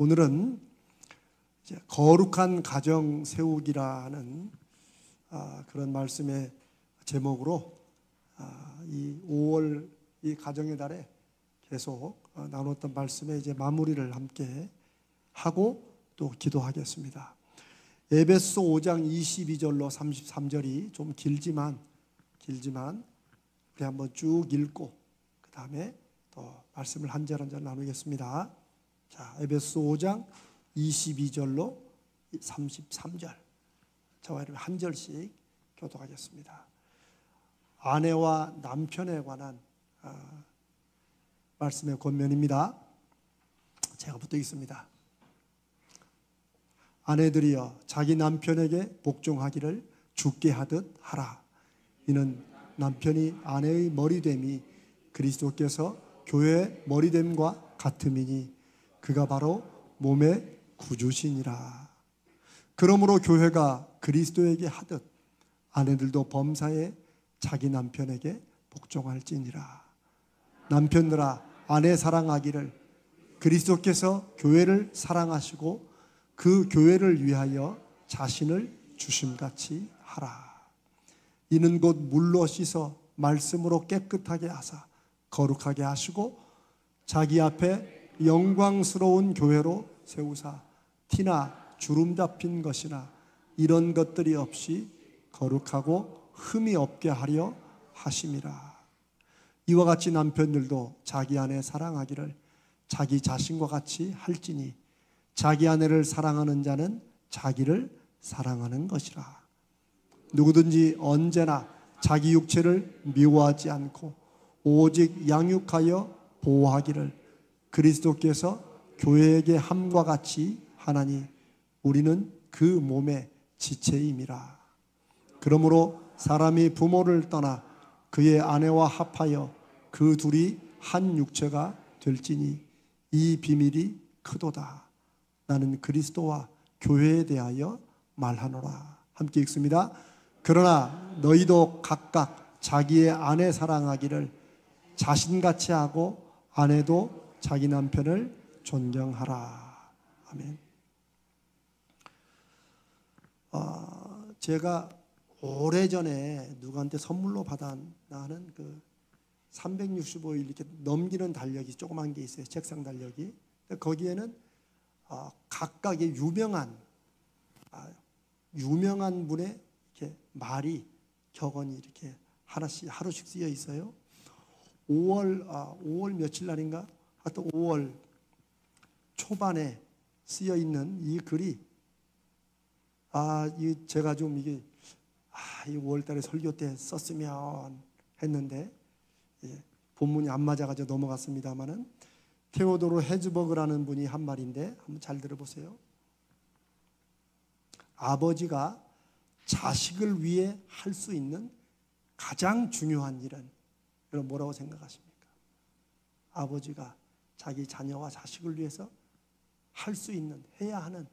오늘은 이제 거룩한 가정 세우기라는 그런 말씀의 제목으로 이 5월 이 가정의 달에 계속 나눴던 말씀에 이제 마무리를 함께 하고 또 기도하겠습니다. 에베소 5장 22절로 33절이 좀 길지만 우리 한번 쭉 읽고 그 다음에 또 말씀을 한 절 한 절 나누겠습니다. 자, 에베소 5장 22절로 33절 저와 여러분 한 절씩 교독하겠습니다. 아내와 남편에 관한 말씀의 권면입니다. 제가 붙어 있습니다. 아내들이여 자기 남편에게 복종하기를 주께 하듯 하라. 이는 남편이 아내의 머리됨이 그리스도께서 교회의 머리됨과 같음이니 그가 바로 몸의 구주시니라. 그러므로 교회가 그리스도에게 하듯 아내들도 범사에 자기 남편에게 복종할지니라. 남편들아 아내 사랑하기를 그리스도께서 교회를 사랑하시고 그 교회를 위하여 자신을 주심같이 하라. 이는 곧 물로 씻어 말씀으로 깨끗하게 하사 거룩하게 하시고 자기 앞에 영광스러운 교회로 세우사 티나 주름 잡힌 것이나 이런 것들이 없이 거룩하고 흠이 없게 하려 하심이라. 이와 같이 남편들도 자기 아내 사랑하기를 자기 자신과 같이 할지니 자기 아내를 사랑하는 자는 자기를 사랑하는 것이라. 누구든지 언제나 자기 육체를 미워하지 않고 오직 양육하여 보호하기를 그리스도께서 교회에게 함과 같이 하나니 우리는 그 몸의 지체임이라. 그러므로 사람이 부모를 떠나 그의 아내와 합하여 그 둘이 한 육체가 될지니 이 비밀이 크도다. 나는 그리스도와 교회에 대하여 말하노라. 함께 읽습니다. 그러나 너희도 각각 자기의 아내 사랑하기를 자신같이 하고 아내도 자기 남편을 존경하라. 아멘. 제가 오래전에 누구한테 선물로 받았나는 그 365일 이렇게 넘기는 달력이 조그만 게 있어요. 책상 달력이. 거기에는 각각의 유명한 분의 이렇게 말이 격언이 이렇게 하루씩 쓰여 있어요. 5월 며칠 날인가? 하여튼 5월 초반에 쓰여 있는 이 글이 제가 좀 이게 이 5월 달에 설교 때 썼으면 했는데 본문이 안 맞아가지고 넘어갔습니다만은 테오도르 헤즈버그라는 분이 한 말인데 한번 잘 들어보세요. 아버지가 자식을 위해 할 수 있는 가장 중요한 일은 여러분 뭐라고 생각하십니까? 아버지가 자기 자녀와 자식을 위해서 할 수 있는, 해야 하는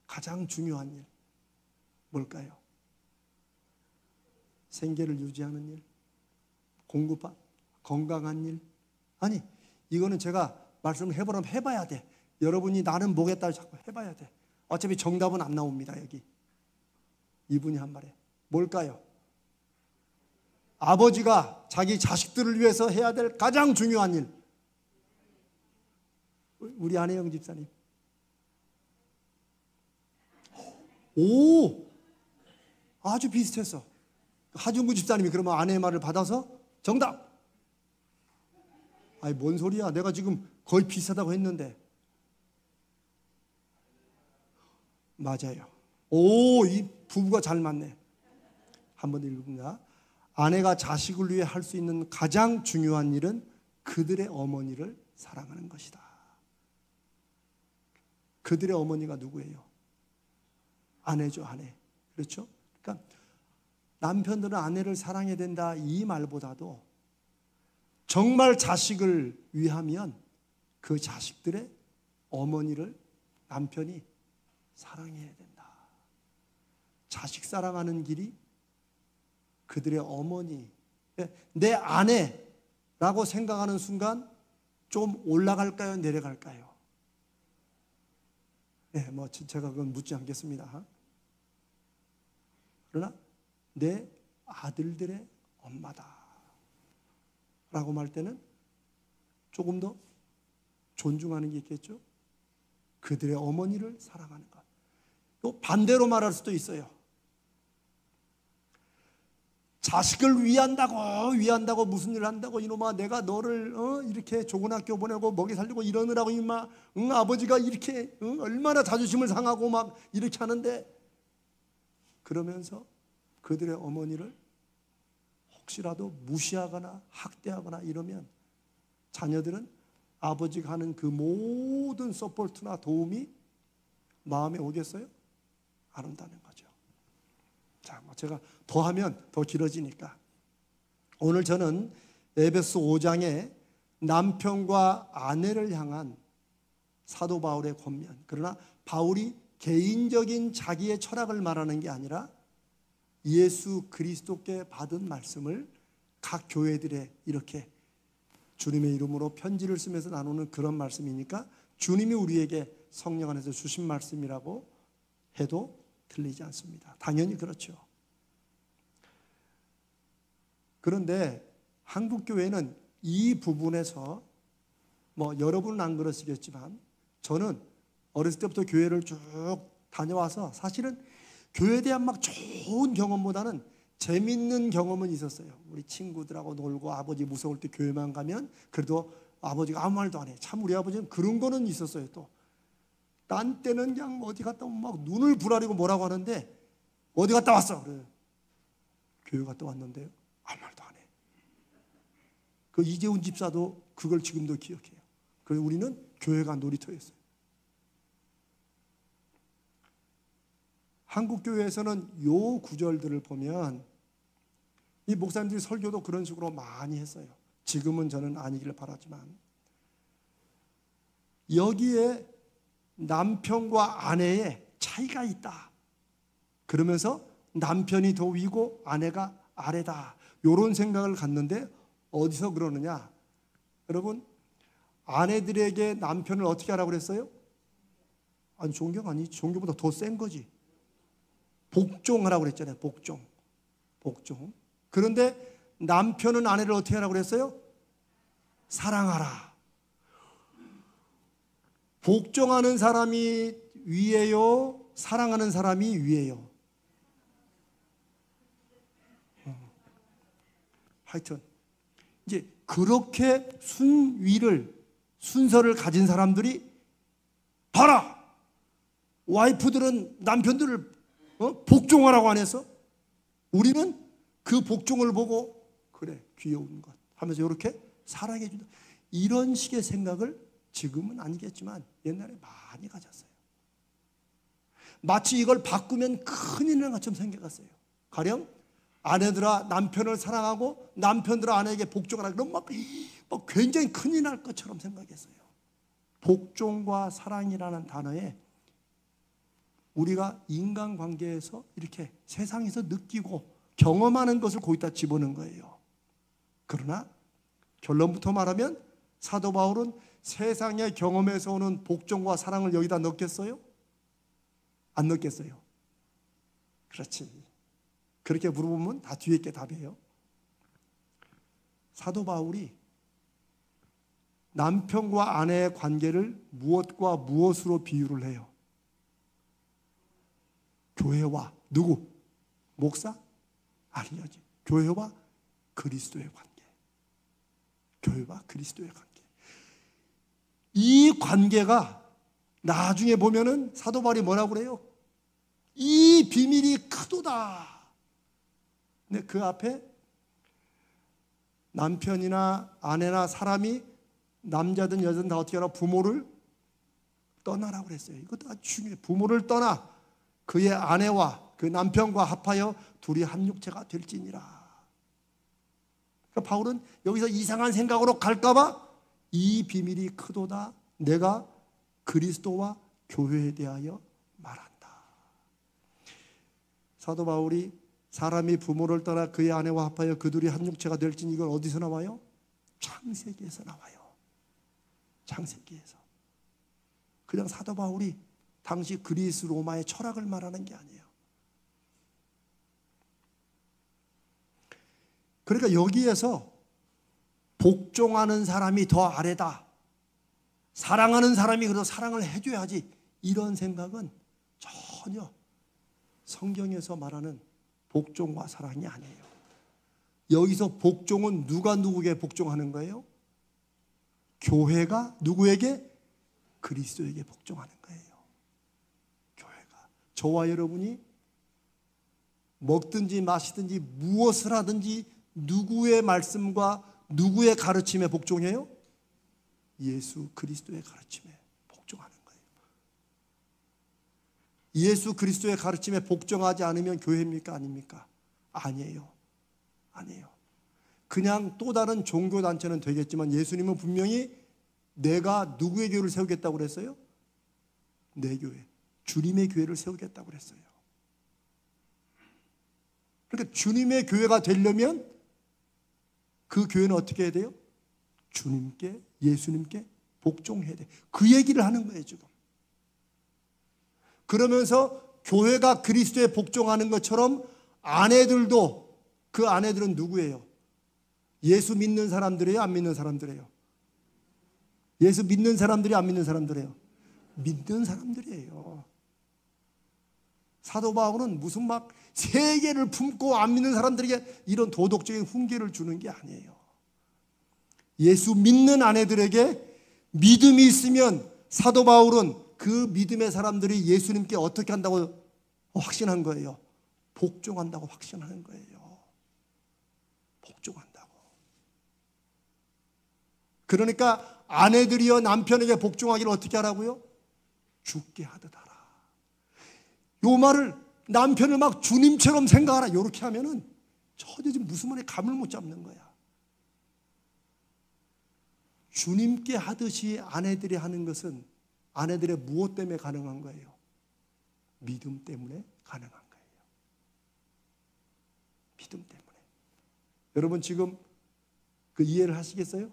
가장 중요한 일 뭘까요? 생계를 유지하는 일, 공급한 건강한 일? 아니, 이거는 제가 말씀을 해보라면 해봐야 돼. 여러분이 나는 뭐겠다 자꾸 해봐야 돼. 어차피 정답은 안 나옵니다. 여기 이분이 한 말에 뭘까요? 아버지가 자기 자식들을 위해서 해야 될 가장 중요한 일. 우리 안혜영 집사님. 오, 아주 비슷했어. 하중구 집사님이 그러면 아내의 말을 받아서 정답. 아니 뭔 소리야? 내가 지금 거의 비슷하다고 했는데. 맞아요. 오, 이 부부가 잘 맞네. 한번 읽습니다. 아내가 자식을 위해 할 수 있는 가장 중요한 일은 그들의 어머니를 사랑하는 것이다. 그들의 어머니가 누구예요? 아내죠, 아내. 그렇죠? 그러니까 남편들은 아내를 사랑해야 된다 이 말보다도 정말 자식을 위하면 그 자식들의 어머니를 남편이 사랑해야 된다. 자식 사랑하는 길이 그들의 어머니, 내 아내라고 생각하는 순간 좀 올라갈까요? 내려갈까요? 네, 뭐 제가 그건 묻지 않겠습니다. 그러나 내 아들들의 엄마다 라고 말 때는 조금 더 존중하는 게 있겠죠. 그들의 어머니를 사랑하는 것. 또 반대로 말할 수도 있어요. 자식을 위한다고 무슨 일을 한다고 이놈아 내가 너를 이렇게 좋은 학교 보내고 먹이 살리고 이러느라고 임마 아버지가 이렇게 얼마나 자존심을 상하고 막 이렇게 하는데, 그러면서 그들의 어머니를 혹시라도 무시하거나 학대하거나 이러면 자녀들은 아버지가 하는 그 모든 서포트나 도움이 마음에 오겠어요? 안 온다는 거죠. 자, 제가 더 하면 더 길어지니까 오늘 저는 에베소 5장에 남편과 아내를 향한 사도 바울의 권면, 그러나 바울이 개인적인 자기의 철학을 말하는 게 아니라 예수 그리스도께 받은 말씀을 각 교회들에 이렇게 주님의 이름으로 편지를 쓰면서 나누는 그런 말씀이니까 주님이 우리에게 성령 안에서 주신 말씀이라고 해도 틀리지 않습니다. 당연히 그렇죠. 그런데 한국 교회는 이 부분에서 뭐 여러분은 안 그러시겠지만 저는 어렸을 때부터 교회를 쭉 다녀와서 사실은 교회에 대한 막 좋은 경험보다는 재밌는 경험은 있었어요. 우리 친구들하고 놀고 아버지 무서울 때 교회만 가면 그래도 아버지가 아무 말도 안 해. 참 우리 아버지는 그런 거는 있었어요. 또 딴 때는 그냥 어디 갔다 오면 막 눈을 부라리고 뭐라고 하는데 어디 갔다 왔어? 그래. 교회 갔다 왔는데요. 아무 말도 안 해. 그 이재훈 집사도 그걸 지금도 기억해요. 그래서 우리는 교회가 놀이터였어요. 한국 교회에서는 요 구절들을 보면 이 목사님들이 설교도 그런 식으로 많이 했어요. 지금은 저는 아니기를 바라지만 여기에 남편과 아내의 차이가 있다. 그러면서 남편이 더 위고 아내가 아래다. 이런 생각을 갖는데 어디서 그러느냐? 여러분, 아내들에게 남편을 어떻게 하라고 그랬어요? 아니, 존경 아니지. 존경보다 더 센 거지. 복종하라고 그랬잖아요. 복종. 그런데 남편은 아내를 어떻게 하라고 그랬어요? 사랑하라. 복종하는 사람이 위에요? 사랑하는 사람이 위에요? 하여튼 이제 그렇게 순서를 가진 사람들이 봐라! 와이프들은 남편들을 복종하라고 안 해서 우리는 그 복종을 보고 그래 귀여운 것 하면서 이렇게 사랑해 준다. 이런 식의 생각을 지금은 아니겠지만 옛날에 많이 가졌어요. 마치 이걸 바꾸면 큰일 날 것처럼 생각했어요. 가령 아내들아 남편을 사랑하고 남편들아 아내에게 복종하라. 그럼 막 굉장히 큰일 날 것처럼 생각했어요. 복종과 사랑이라는 단어에 우리가 인간관계에서 이렇게 세상에서 느끼고 경험하는 것을 거기다 집어넣은 거예요. 그러나 결론부터 말하면 사도 바울은 세상의 경험에서 오는 복종과 사랑을 여기다 넣겠어요? 안 넣겠어요? 그렇지. 그렇게 물어보면 다 뒤에 게 답이에요. 사도 바울이 남편과 아내의 관계를 무엇과 무엇으로 비유를 해요? 교회와 누구? 목사? 아니지. 교회와 그리스도의 관계. 교회와 그리스도의 관계. 이 관계가 나중에 보면은 사도 바울이 뭐라고 그래요? 이 비밀이 크도다. 근데 그 앞에 남편이나 아내나 사람이 남자든 여자든 다 어떻게 하나 부모를 떠나라고 그랬어요. 이것도 아주 중요해요. 부모를 떠나 그의 아내와 그 남편과 합하여 둘이 한 육체가 될지니라. 그러니까 바울은 여기서 이상한 생각으로 갈까봐 이 비밀이 크도다. 내가 그리스도와 교회에 대하여 말한다. 사도 바울이 사람이 부모를 떠나 그의 아내와 합하여 그 둘이 한 육체가 될지니 이건 어디서 나와요? 창세기에서 나와요. 창세기에서. 그냥 사도 바울이 당시 그리스 로마의 철학을 말하는 게 아니에요. 그러니까 여기에서 복종하는 사람이 더 아래다, 사랑하는 사람이 그래도 사랑을 해줘야지, 이런 생각은 전혀 성경에서 말하는 복종과 사랑이 아니에요. 여기서 복종은 누가 누구에게 복종하는 거예요? 교회가 누구에게? 그리스도에게 복종하는 거예요. 교회가. 저와 여러분이 먹든지 마시든지 무엇을 하든지 누구의 말씀과 누구의 가르침에 복종해요? 예수 그리스도의 가르침에 복종하는 거예요. 예수 그리스도의 가르침에 복종하지 않으면 교회입니까? 아닙니까? 아니에요. 아니에요. 그냥 또 다른 종교단체는 되겠지만 예수님은 분명히 내가 누구의 교회를 세우겠다고 그랬어요? 내 교회, 주님의 교회를 세우겠다고 그랬어요. 그러니까 주님의 교회가 되려면 그 교회는 어떻게 해야 돼요? 주님께, 예수님께 복종해야 돼. 그 얘기를 하는 거예요 지금. 그러면서 교회가 그리스도에 복종하는 것처럼 아내들도, 그 아내들은 누구예요? 예수 믿는 사람들이에요? 안 믿는 사람들이에요? 예수 믿는 사람들이 안 믿는 사람들이에요? 믿는 사람들이에요. 사도 바울은 무슨 막 세계를 품고 안 믿는 사람들에게 이런 도덕적인 훈계를 주는 게 아니에요. 예수 믿는 아내들에게 믿음이 있으면 사도 바울은 그 믿음의 사람들이 예수님께 어떻게 한다고 확신한 거예요? 복종한다고 확신하는 거예요. 복종한다고. 그러니까 아내들이여 남편에게 복종하기를 어떻게 하라고요? 죽게 하듯 하라. 요 말을 남편을 막 주님처럼 생각하라 이렇게 하면은 전혀 지금 무슨 말에 감을 못 잡는 거야. 주님께 하듯이 아내들이 하는 것은 아내들의 무엇 때문에 가능한 거예요? 믿음 때문에 가능한 거예요. 믿음 때문에. 여러분 지금 그 이해를 하시겠어요?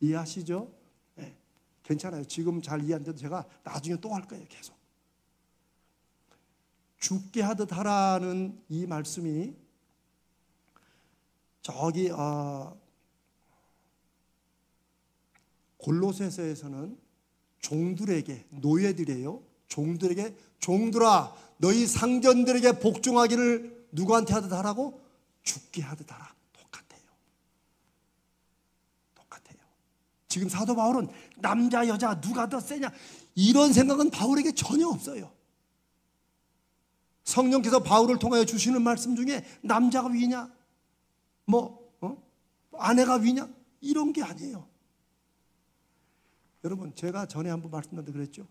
이해하시죠? 네, 괜찮아요. 지금 잘 이해 안 돼도 제가 나중에 또 할 거예요. 계속. 죽게 하듯 하라는 이 말씀이 저기 골로새서에서는 종들에게, 노예들이에요. 종들에게, 종들아 너희 상전들에게 복종하기를 누구한테 하듯 하라고? 죽게 하듯 하라. 똑같아요. 똑같아요. 지금 사도 바울은 남자 여자 누가 더 세냐 이런 생각은 바울에게 전혀 없어요. 성령께서 바울을 통하여 주시는 말씀 중에 남자가 위냐 아내가 위냐 이런 게 아니에요. 여러분 제가 전에 한번 말씀드렸는데 그랬죠.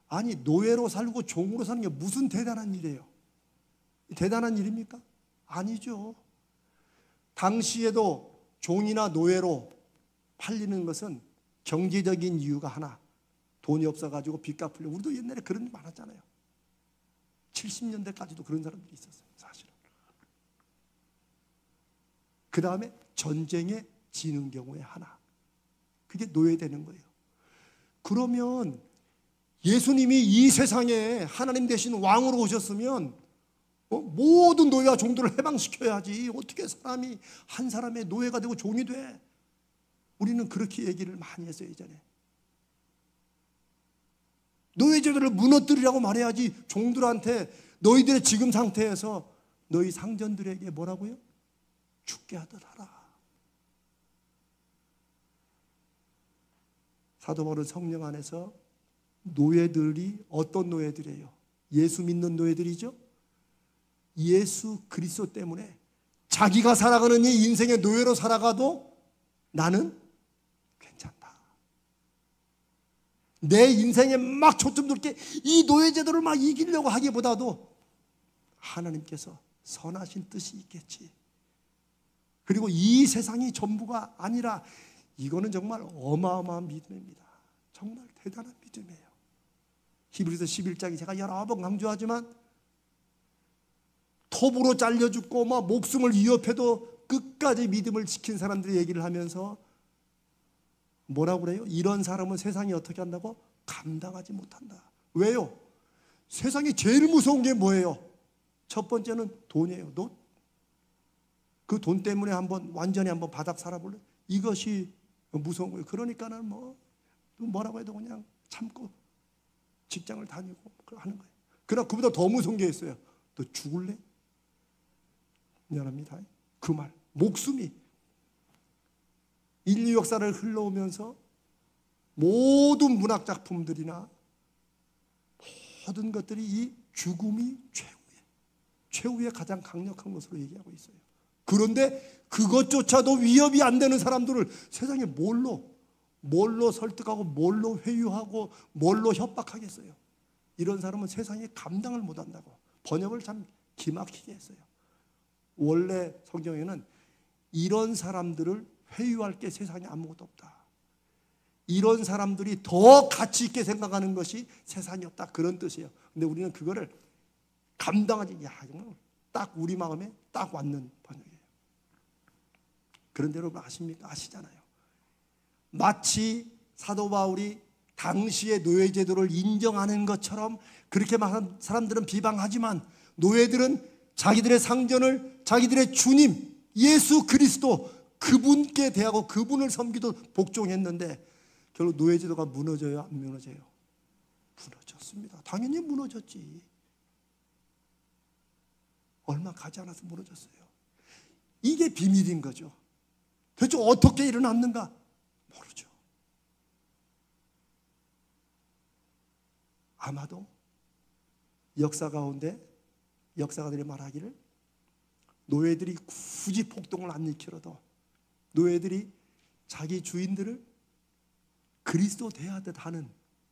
아니 노예로 살고 종으로 사는 게 무슨 대단한 일이에요? 대단한 일입니까? 아니죠. 당시에도 종이나 노예로 팔리는 것은 경제적인 이유가 하나, 돈이 없어가지고 빚 갚으려고. 우리도 옛날에 그런 일 많았잖아요. 70년대까지도 그런 사람들이 있었어요. 사실은. 그 다음에 전쟁에 지는 경우에 하나, 그게 노예되는 거예요. 그러면 예수님이 이 세상에 하나님 되신 왕으로 오셨으면 모든 노예와 종들을 해방시켜야지. 어떻게 사람이 한 사람의 노예가 되고 종이 돼? 우리는 그렇게 얘기를 많이 했어요. 예전에 노예제도를 무너뜨리라고 말해야지. 종들한테 너희들의 지금 상태에서 너희 상전들에게 뭐라고요? 죽게 하듯 하라. 사도 바울은 성령 안에서 노예들이 어떤 노예들이에요? 예수 믿는 노예들이죠. 예수 그리스도 때문에 자기가 살아가는 이 인생의 노예로 살아가도 나는 괜찮다. 내 인생에 막 초점 둘게 이 노예제도를 막 이기려고 하기보다도 하나님께서 선하신 뜻이 있겠지. 그리고 이 세상이 전부가 아니라 이거는 정말 어마어마한 믿음입니다. 정말 대단한 믿음이에요. 히브리서 11장이 제가 여러 번 강조하지만 톱으로 잘려 죽고 막 목숨을 위협해도 끝까지 믿음을 지킨 사람들의 얘기를 하면서 뭐라고 그래요? 이런 사람은 세상이 어떻게 한다고? 감당하지 못한다. 왜요? 세상에 제일 무서운 게 뭐예요? 첫 번째는 돈이에요. 돈. 그 돈 때문에 완전히 한번 바닥 살아볼래? 이것이 무서운 거예요. 그러니까는 뭐라고 해도 그냥 참고 직장을 다니고 하는 거예요. 그러나 그보다 더 무서운 게 있어요. 너 죽을래? 미안합니다. 그 말. 목숨이 인류 역사를 흘러오면서 모든 문학 작품들이나 모든 것들이 이 죽음이 최후의 가장 강력한 것으로 얘기하고 있어요. 그런데 그것조차도 위협이 안 되는 사람들을 세상에 뭘로 설득하고 뭘로 회유하고 뭘로 협박하겠어요? 이런 사람은 세상에 감당을 못한다고 번역을 참 기막히게 했어요. 원래 성경에는 이런 사람들을 회유할 게 세상에 아무것도 없다. 이런 사람들이 더 가치 있게 생각하는 것이 세상이 없다. 그런 뜻이에요. 근데 우리는 그거를 감당하지, 이건 딱 우리 마음에 딱 왔는 번역이에요. 그런데 여러분 아십니까? 아시잖아요. 마치 사도 바울이 당시의 노예제도를 인정하는 것처럼 그렇게 많은 사람들은 비방하지만 노예들은 자기들의 상전을 자기들의 주님 예수 그리스도 그분께 대하고 그분을 섬기도록 복종했는데 결국 노예제도가 무너져요? 안 무너져요? 무너졌습니다. 당연히 무너졌지. 얼마 가지 않아서 무너졌어요. 이게 비밀인 거죠. 대체 어떻게 일어났는가? 모르죠. 아마도 역사 가운데 역사가들이 말하기를 노예들이 굳이 폭동을 안 일으켜도 노예들이 자기 주인들을 그리스도 대하듯 하는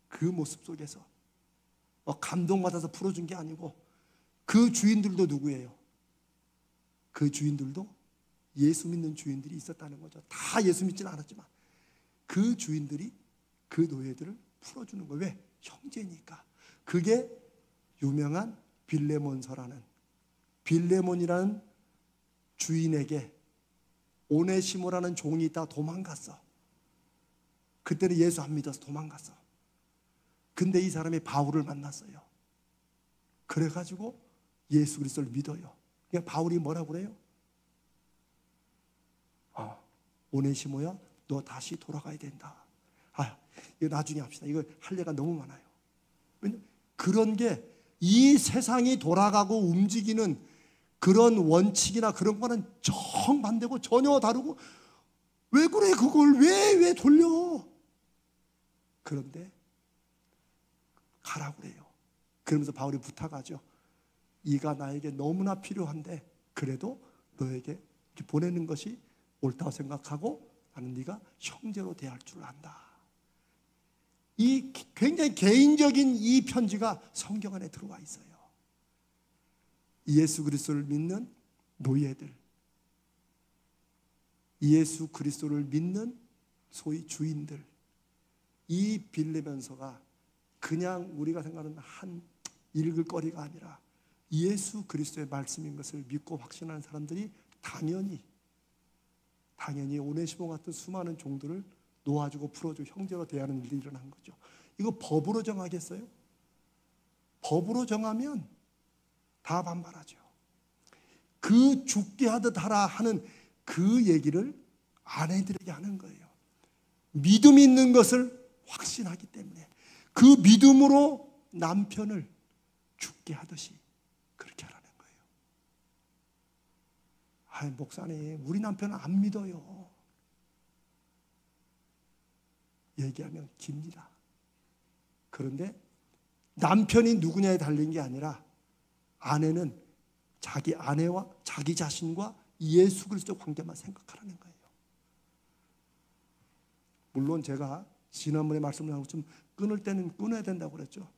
그 모습 속에서 감동받아서 풀어준 게 아니고 그 주인들도 누구예요? 그 주인들도 예수 믿는 주인들이 있었다는 거죠. 다 예수 믿지는 않았지만 그 주인들이 그 노예들을 풀어주는 거예요. 왜? 형제니까. 그게 유명한 빌레몬서라는 빌레몬이라는 주인에게 오네시모라는 종이 있다가 도망갔어. 그때는 예수 안 믿어서 도망갔어. 근데 이 사람이 바울을 만났어요. 그래가지고 예수 그리스도를 믿어요. 그러니까 바울이 뭐라고 그래요? 오네시모야, 너 다시 돌아가야 된다. 이거 나중에 합시다. 이거 할 얘기가 너무 많아요. 그런 게 이 세상이 돌아가고 움직이는 그런 원칙이나 그런 거는 정반대고 전혀 다르고 왜 그래 그걸 왜 돌려? 그런데 가라고 그래요. 그러면서 바울이 부탁하죠. 이가 나에게 너무나 필요한데 그래도 너에게 이렇게 보내는 것이 옳다고 생각하고 나는 네가 형제로 대할 줄 안다. 이 굉장히 개인적인 이 편지가 성경 안에 들어와 있어요. 예수 그리스도를 믿는 노예들, 예수 그리스도를 믿는 소위 주인들, 이 빌레몬서가 그냥 우리가 생각하는 한 읽을 거리가 아니라 예수 그리스도의 말씀인 것을 믿고 확신하는 사람들이 당연히 오네시모 같은 수많은 종들을 놓아주고 풀어주고 형제로 대하는 일이 일어난 거죠. 이거 법으로 정하겠어요? 법으로 정하면 다 반발하죠. 그 죽게 하듯 하라 하는 그 얘기를 아내들에게 하는 거예요. 믿음이 있는 것을 확신하기 때문에 그 믿음으로 남편을 죽게 하듯이 그렇게 하라는 거예요. 목사님, 우리 남편은 안 믿어요. 얘기하면 깁니다. 그런데 남편이 누구냐에 달린 게 아니라 아내는 자기 아내와 자기 자신과 예수 그리스도 관계만 생각하라는 거예요. 물론 제가 지난번에 말씀을 하고 좀 끊을 때는 끊어야 된다고 그랬죠.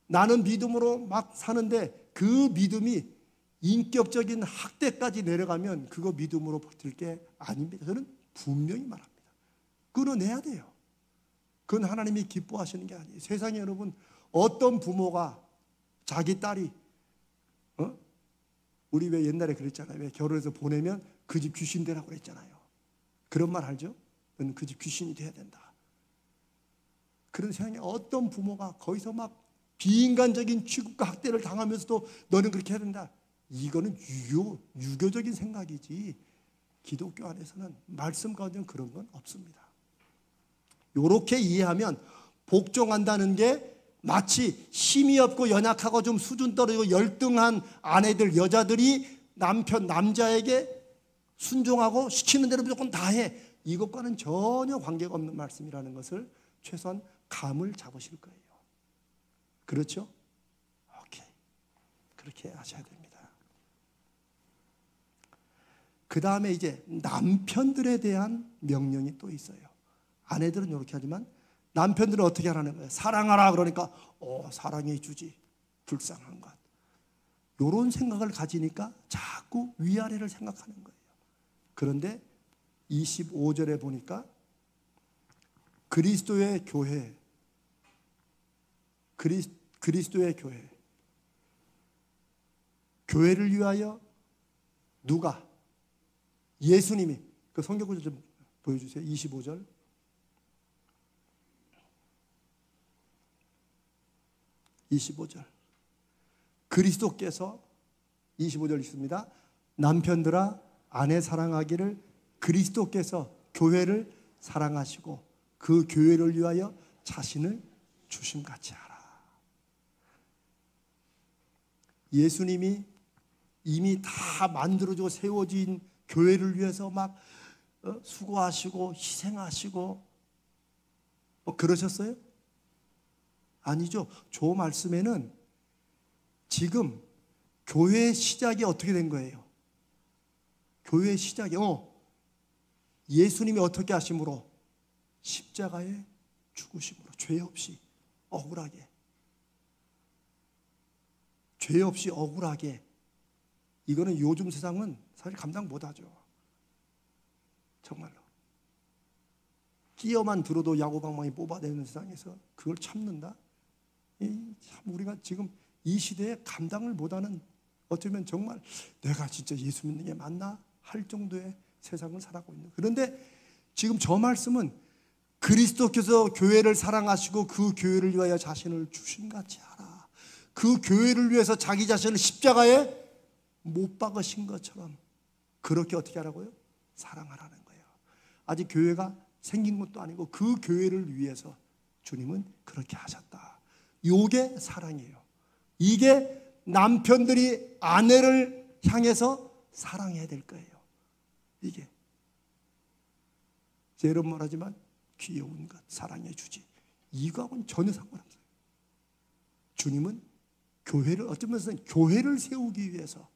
나는 믿음으로 막 사는데 그 믿음이 인격적인 학대까지 내려가면 그거 믿음으로 버틸 게 아닙니다. 저는 분명히 말합니다. 끊어내야 돼요. 그건 하나님이 기뻐하시는 게 아니에요. 세상에 여러분 어떤 부모가 자기 딸이 우리 왜 옛날에 그랬잖아요. 왜 결혼해서 보내면 그 집 귀신 되라고 그랬잖아요. 그런 말 알죠? 너는 그 집 귀신이 돼야 된다. 그런 세상에 어떤 부모가 거기서 막 비인간적인 취급과 학대를 당하면서도 너는 그렇게 해야 된다. 이거는 유교적인 생각이지 기독교 안에서는 말씀 가운데는 그런 건 없습니다. 이렇게 이해하면 복종한다는 게 마치 힘이 없고 연약하고 좀 수준 떨어지고 열등한 아내들, 여자들이 남자에게 순종하고 시키는 대로 무조건 다 해. 이것과는 전혀 관계가 없는 말씀이라는 것을 최소한 감을 잡으실 거예요. 그렇죠? 오케이. 그렇게 하셔야 됩니다. 그 다음에 이제 남편들에 대한 명령이 또 있어요. 아내들은 이렇게 하지만 남편들은 어떻게 하라는 거예요? 사랑하라 그러니까 사랑해 주지. 불쌍한 것. 이런 생각을 가지니까 자꾸 위아래를 생각하는 거예요. 그런데 25절에 보니까 그리스도의 교회, 그리스도의 교회, 교회를 위하여 누가? 예수님이. 그 성경구절 좀 보여주세요. 25절. 그리스도께서 25절 있습니다. 남편들아 아내 사랑하기를 그리스도께서 교회를 사랑하시고 그 교회를 위하여 자신을 주심같이 하라. 예수님이 이미 다 만들어지고 세워진 교회를 위해서 막 수고하시고 희생하시고 그러셨어요? 아니죠. 저 말씀에는 지금 교회의 시작이 어떻게 된 거예요? 교회의 시작이 예수님이 어떻게 하심으로? 십자가에 죽으심으로. 죄 없이 억울하게. 죄 없이 억울하게. 이거는 요즘 세상은 사실 감당 못하죠. 정말로. 끼어만 들어도 야구방망이 뽑아내는 세상에서 그걸 참는다? 참 우리가 지금 이 시대에 감당을 못하는, 어쩌면 정말 내가 진짜 예수 믿는 게 맞나 할 정도의 세상을 살아가고 있는. 그런데 지금 저 말씀은 그리스도께서 교회를 사랑하시고 그 교회를 위하여 자신을 주심같이 하라. 그 교회를 위해서 자기 자신을 십자가에 못 박으신 것처럼 그렇게 어떻게 하라고요? 사랑하라는 거예요. 아직 교회가 생긴 것도 아니고 그 교회를 위해서 주님은 그렇게 하셨다. 이게 사랑이에요. 이게 남편들이 아내를 향해서 사랑해야 될 거예요. 이게 제 여러분 말하지만 귀여운 것 사랑해 주지, 이거하고는 전혀 상관없어요. 주님은 교회를, 어쩌면 교회를 세우기 위해서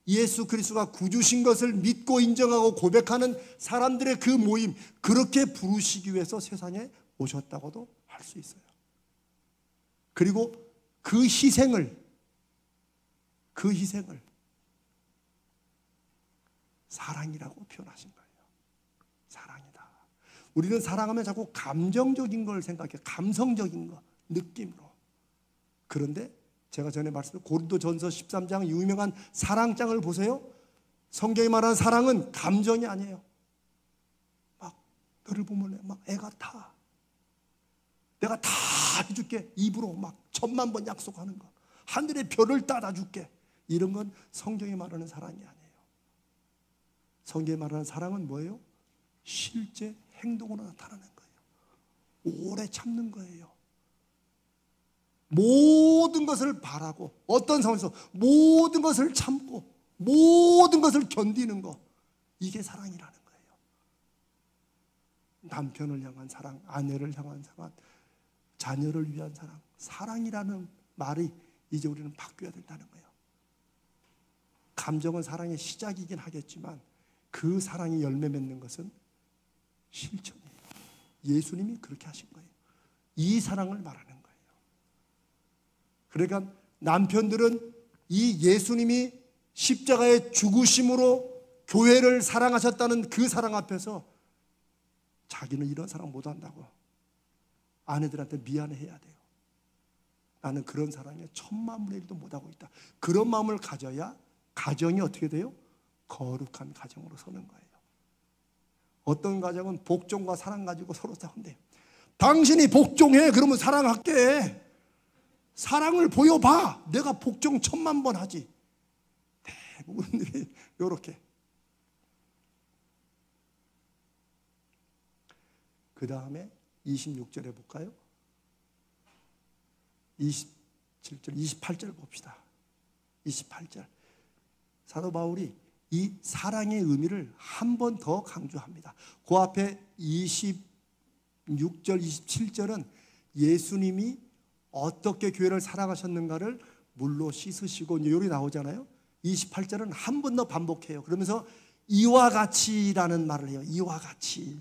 예수 그리스도가 구주신 것을 믿고 인정하고 고백하는 사람들의 그 모임, 그렇게 부르시기 위해서 세상에 오셨다고도 할 수 있어요. 그리고 그 희생을 사랑이라고 표현하신 거예요. 사랑이다. 우리는 사랑하면 자꾸 감정적인 걸 생각해요. 감성적인 거, 느낌으로. 그런데 제가 전에 말씀드린 고린도전서 13장 유명한 사랑장을 보세요. 성경이 말하는 사랑은 감정이 아니에요. 막 너를 보면 막 애가 타. 내가 다 해줄게. 입으로 막 10,000,000번 약속하는 거. 하늘의 별을 따라줄게. 이런 건 성경이 말하는 사랑이 아니에요. 성경이 말하는 사랑은 뭐예요? 실제 행동으로 나타나는 거예요. 오래 참는 거예요. 모든 것을 바라고, 어떤 상황에서 모든 것을 참고 모든 것을 견디는 거, 이게 사랑이라는 거예요. 남편을 향한 사랑, 아내를 향한 사랑, 자녀를 위한 사랑, 사랑이라는 말이 이제 우리는 바뀌어야 된다는 거예요. 감정은 사랑의 시작이긴 하겠지만 그 사랑이 열매 맺는 것은 실천이에요. 예수님이 그렇게 하신 거예요. 이 사랑을 말하는 거예요. 그러니까 남편들은 이 예수님이 십자가의 죽으심으로 교회를 사랑하셨다는 그 사랑 앞에서 자기는 이런 사랑 못한다고 아내들한테 미안해해야 돼요. 나는 그런 사랑에 10,000,000분의 1도 못하고 있다. 그런 마음을 가져야 가정이 어떻게 돼요? 거룩한 가정으로 서는 거예요. 어떤 가정은 복종과 사랑 가지고 서로 싸운대요. 당신이 복종해, 그러면 사랑할게. 사랑을 보여봐. 내가 복종 1000만 번 하지. 대부분들이 이렇게. 그 다음에 26절에 볼까요? 27절, 28절 봅시다. 28절. 사도 바울이 이 사랑의 의미를 한 번 더 강조합니다. 그 앞에 26절, 27절은 예수님이 어떻게 교회를 사랑하셨는가를 물로 씻으시고 이제 여기 나오잖아요. 28절은 한 번 더 반복해요. 그러면서 이와 같이라는 말을 해요. 이와 같이.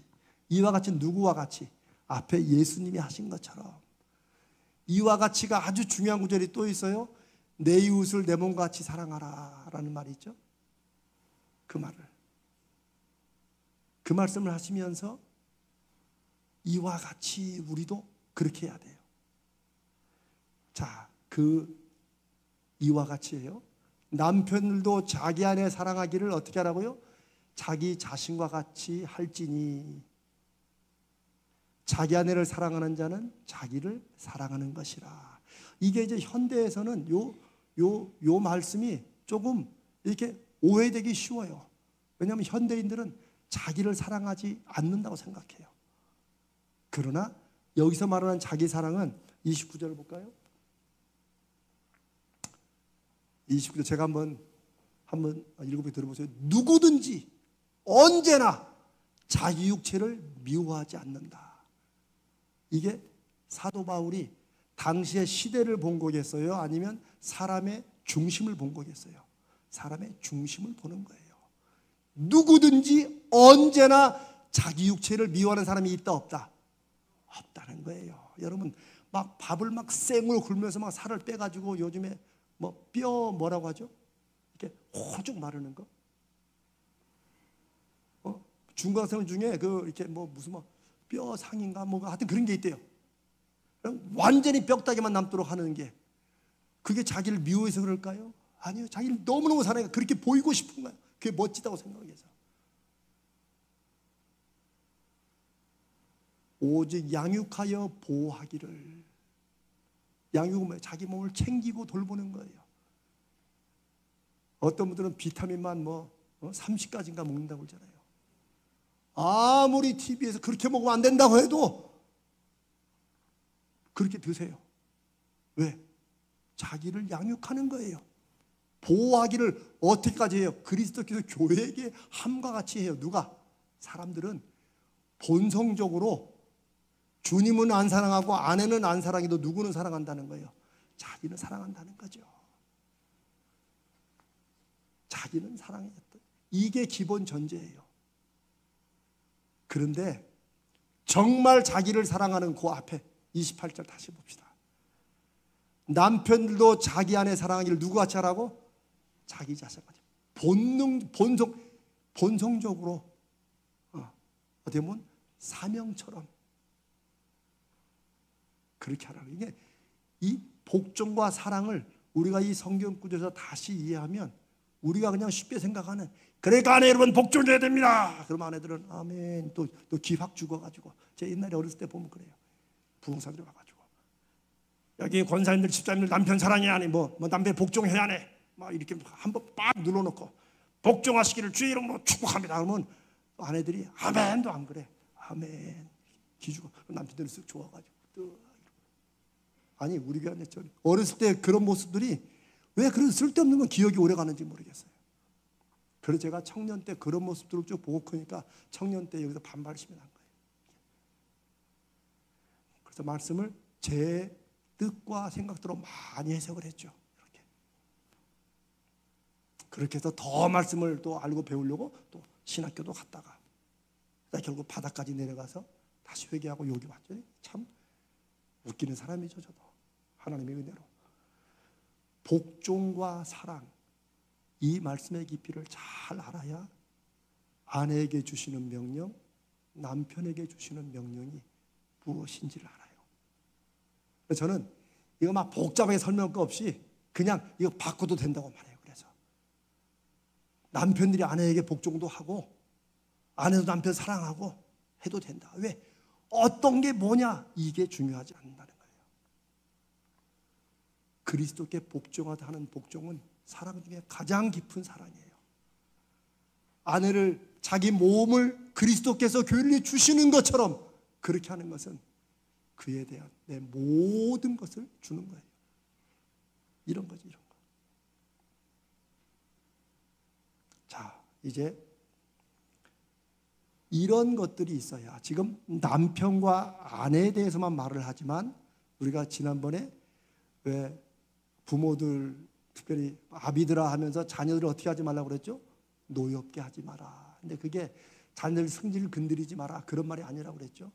이와 같이 누구와 같이? 앞에 예수님이 하신 것처럼. 이와 같이가 아주 중요한 구절이 또 있어요. 내 이웃을 내 몸과 같이 사랑하라 라는 말이 있죠. 그 말을. 그 말씀을 하시면서 이와 같이 우리도 그렇게 해야 돼요. 자, 그 이와 같이예요. 남편들도 자기 아내 사랑하기를 어떻게 하라고요? 자기 자신과 같이 할지니. 자기 아내를 사랑하는 자는 자기를 사랑하는 것이라. 이게 이제 현대에서는 요 말씀이 조금 이렇게 오해되기 쉬워요. 왜냐하면 현대인들은 자기를 사랑하지 않는다고 생각해요. 그러나 여기서 말하는 자기 사랑은 29절을 볼까요? 29절 제가 한번 읽어보게 들어보세요. 누구든지 언제나 자기 육체를 미워하지 않는다. 이게 사도 바울이 당시의 시대를 본 거겠어요? 아니면 사람의 중심을 본 거겠어요? 사람의 중심을 보는 거예요. 누구든지 언제나 자기 육체를 미워하는 사람이 있다 없다? 없다는 거예요. 여러분 막 밥을 막 생으로 굴면서 막 살을 빼가지고 요즘에 뭐 뼈 뭐라고 하죠? 이렇게 호죽 마르는 거. 중고등학생 중에 그 이렇게 뭐 무슨 뭐 뼈 상인가 뭐 하여튼 그런 게 있대요. 완전히 뼈다귀만 남도록 하는 게 그게 자기를 미워해서 그럴까요? 아니요. 자기를 너무너무 사랑해. 그렇게 보이고 싶은 거예요. 그게 멋지다고 생각해서. 오직 양육하여 보호하기를. 양육은 뭐예요? 자기 몸을 챙기고 돌보는 거예요. 어떤 분들은 비타민만 뭐 30가지인가 먹는다고 그러잖아요. 아무리 TV에서 그렇게 먹으면 안 된다고 해도 그렇게 드세요. 왜? 자기를 양육하는 거예요. 보호하기를 어떻게까지 해요? 그리스도께서 교회에게 함과 같이 해요. 누가? 사람들은 본성적으로 주님은 안 사랑하고 아내는 안 사랑해도 누구는 사랑한다는 거예요? 자기는 사랑한다는 거죠. 자기는 사랑했다. 이게 기본 전제예요. 그런데 정말 자기를 사랑하는 그 앞에 28절 다시 봅시다. 남편들도 자기 아내 사랑하기를 누구같이 하라고? 자기 자신같이. 본성적으로 어떻게 보면 사명처럼 그렇게 하라고. 이게 이 복종과 사랑을 우리가 이 성경 구절에서 다시 이해하면 우리가 그냥 쉽게 생각하는 그러니까 아내 여러분 복종해야 됩니다. 그러면 아내들은 아멘 또 기확 죽어가지고 제 옛날에 어렸을 때 보면 그래요. 부흥사들이 와가지고 여기 권사님들 집사님들 남편 사랑해야 하니 뭐 남편 복종해야 하네 막 이렇게 한번 빡 눌러놓고 복종하시기를 주의 이름으로 축복합니다. 그러면 아내들이 아멘도 안 그래. 아멘 기죽어. 남편들이 쓱 좋아가지고 아니 우리가 어렸을 때 그런 모습들이 왜 그런 쓸데없는 건 기억이 오래 가는지 모르겠어요. 그래서 제가 청년 때 그런 모습들을 쭉 보고 크니까 청년 때 여기서 반발심이 난 거예요. 그래서 말씀을 제 뜻과 생각대로 많이 해석을 했죠. 그렇게 해서 더 말씀을 또 알고 배우려고 또 신학교도 갔다가 결국 바닥까지 내려가서 다시 회개하고 여기 왔죠. 참 웃기는 사람이죠. 저도 하나님의 은혜로 복종과 사랑 이 말씀의 깊이를 잘 알아야 아내에게 주시는 명령, 남편에게 주시는 명령이 무엇인지를 알아요. 저는 이거 막 복잡하게 설명할 거 없이 그냥 이거 바꿔도 된다고 말해요. 그래서 남편들이 아내에게 복종도 하고 아내도 남편 사랑하고 해도 된다. 왜? 어떤 게 뭐냐? 이게 중요하지 않는다는 거예요. 그리스도께 복종하다 하는 복종은 사랑 중에 가장 깊은 사랑이에요. 아내를 자기 몸을 그리스도께서 교회를 주시는 것처럼 그렇게 하는 것은 그에 대한 내 모든 것을 주는 거예요. 이런 거지, 이런 거. 자, 이제 이런 것들이 있어야, 지금 남편과 아내에 대해서만 말을 하지만 우리가 지난번에 왜 부모들, 특별히 아비들아 하면서 자녀들을 어떻게 하지 말라고 그랬죠? 노엽게 하지 마라. 근데 그게 자녀들 성질을 건드리지 마라, 그런 말이 아니라고 그랬죠.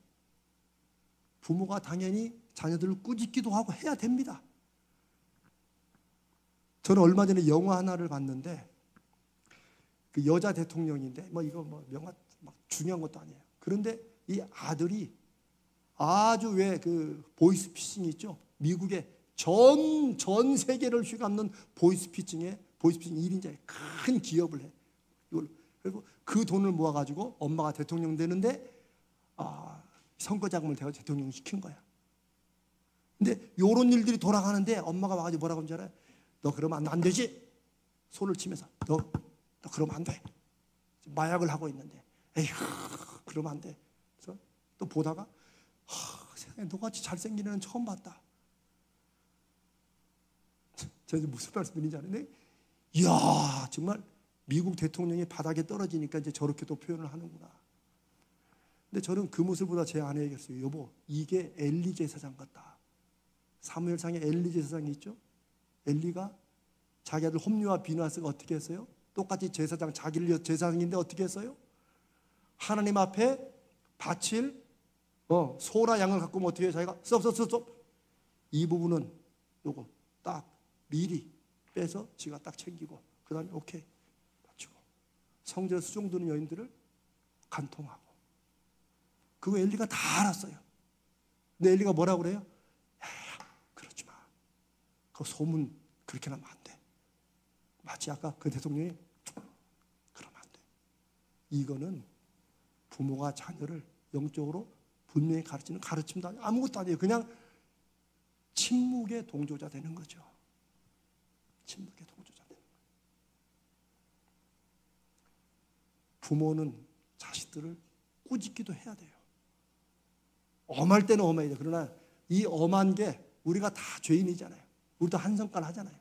부모가 당연히 자녀들을 꾸짖기도 하고 해야 됩니다. 저는 얼마 전에 영화 하나를 봤는데, 그 여자 대통령인데, 이거 명화 막 중요한 것도 아니에요. 그런데 이 아들이 아주 왜 그 보이스피싱 있죠? 미국의 전 세계를 휘감는 보이스피싱 1인자의 큰 기업을 해. 그리고 그 돈을 모아가지고 엄마가 대통령 되는데 선거 자금을 대고 대통령 시킨 거야. 근데 이런 일들이 돌아가는데 엄마가 와가지고 뭐라고 하는 줄 알아요? 너 그러면 안 되지? 손을 치면서 너 그러면 안 돼. 마약을 하고 있는데 에휴 그러면 안 돼. 그래서 또 보다가 세상에 너같이 잘생긴 애는 처음 봤다. 제가 무슨 말씀인지 아는데, 이야 정말 미국 대통령이 바닥에 떨어지니까 이제 저렇게 또 표현을 하는구나. 근데 저는 그 모습보다 제 아내에게 했어요. 여보, 이게 엘리 제사장 같다. 사무엘상에 엘리 제사장이 있죠. 엘리가 자기 아들 홈리와 비누아스가 어떻게 했어요? 똑같이 제사장, 자기를 위해 제사장인데 어떻게 했어요? 하나님 앞에 바칠 소나 양을 갖고 오면 어떻게 해요? 자기가 쏙 이 부분은 요거 딱 미리 빼서 지가 딱 챙기고 그 다음에 오케이 바치고 성전에 수종 드는 여인들을 간통하고. 그거 엘리가 다 알았어요. 근데 엘리가 뭐라고 그래요? 야, 그러지 마. 그 소문 그렇게 하면 안 돼. 마치 아까 그 대통령이 그러면 안 돼. 이거는 부모가 자녀를 영적으로 분명히 가르치는 가르침도 아니에요. 아무것도 아니에요. 그냥 침묵의 동조자 되는 거죠. 침묵의 동조자 되는 거예요. 부모는 자식들을 꾸짖기도 해야 돼요. 엄할 때는 엄해야 돼요. 그러나 이 엄한 게 우리가 다 죄인이잖아요. 우리도 한성깔 하잖아요.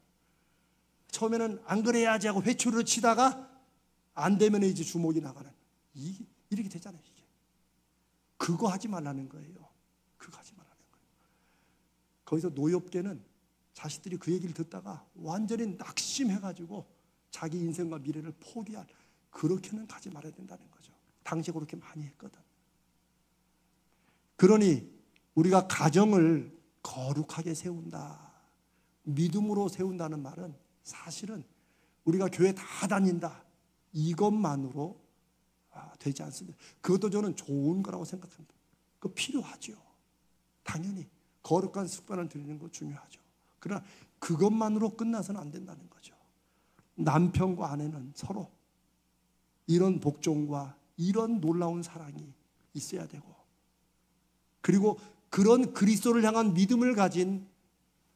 처음에는 안 그래야지 하고 회초리를 치다가 안 되면 이제 주먹이 나가는 이렇게 되잖아요. 이게 그거 하지 말라는 거예요. 그거 하지 말라는 거예요. 거기서 노엽게는 자식들이 그 얘기를 듣다가 완전히 낙심해가지고 자기 인생과 미래를 포기할, 그렇게는 가지 말아야 된다는 거죠. 당시에 그렇게 많이 했거든. 그러니 우리가 가정을 거룩하게 세운다, 믿음으로 세운다는 말은 사실은 우리가 교회 다 다닌다 이것만으로 되지 않습니다. 그것도 저는 좋은 거라고 생각합니다. 그거 필요하죠. 당연히 거룩한 습관을 들이는 거 중요하죠. 그러나 그것만으로 끝나서는 안 된다는 거죠. 남편과 아내는 서로 이런 복종과 이런 놀라운 사랑이 있어야 되고, 그리고 그런 그리스도를 향한 믿음을 가진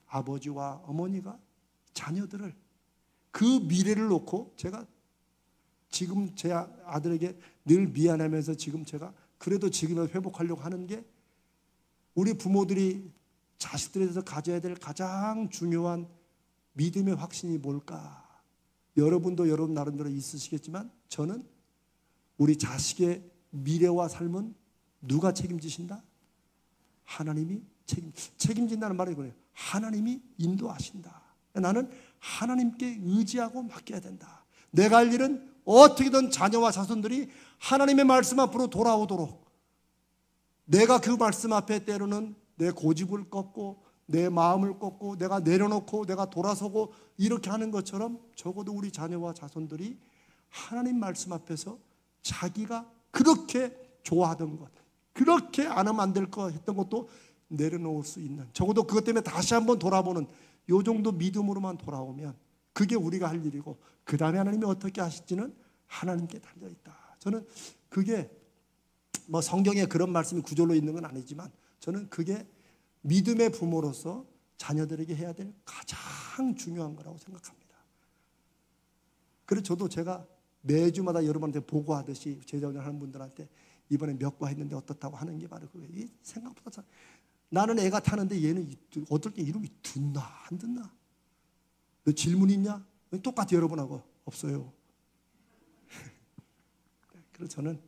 아버지와 어머니가 자녀들을 그 미래를 놓고, 제가 지금 제 아들에게 늘 미안하면서 지금 제가 그래도 지금은 회복하려고 하는 게, 우리 부모들이 자식들에 대해서 가져야 될 가장 중요한 믿음의 확신이 뭘까? 여러분도 여러분 나름대로 있으시겠지만 저는 우리 자식의 미래와 삶은 누가 책임지신다? 하나님이 책임진다는 말이 이거예요. 하나님이 인도하신다. 나는 하나님께 의지하고 맡겨야 된다. 내가 할 일은 어떻게든 자녀와 자손들이 하나님의 말씀 앞으로 돌아오도록, 내가 그 말씀 앞에 때로는 내 고집을 꺾고 내 마음을 꺾고 내가 내려놓고 내가 돌아서고 이렇게 하는 것처럼, 적어도 우리 자녀와 자손들이 하나님 말씀 앞에서 자기가 그렇게 좋아하던 것, 그렇게 안 하면 안 될 거 했던 것도 내려놓을 수 있는, 적어도 그것 때문에 다시 한번 돌아보는 요 정도 믿음으로만 돌아오면 그게 우리가 할 일이고, 그 다음에 하나님이 어떻게 하실지는 하나님께 달려있다. 저는 그게 성경에 그런 말씀이 구절로 있는 건 아니지만 저는 그게 믿음의 부모로서 자녀들에게 해야 될 가장 중요한 거라고 생각합니다. 그래서 저도 제가 매주마다 여러분한테 보고하듯이 제자훈련 하는 분들한테 이번에 몇 과 했는데 어떻다고 하는 게 바로 그거예요. 이 생각보다 잘, 나는 애가 타는데 얘는 어떨 때 이름이 듣나 안 듣나? 너 질문 있냐? 똑같이 여러분하고 없어요. 그래서 저는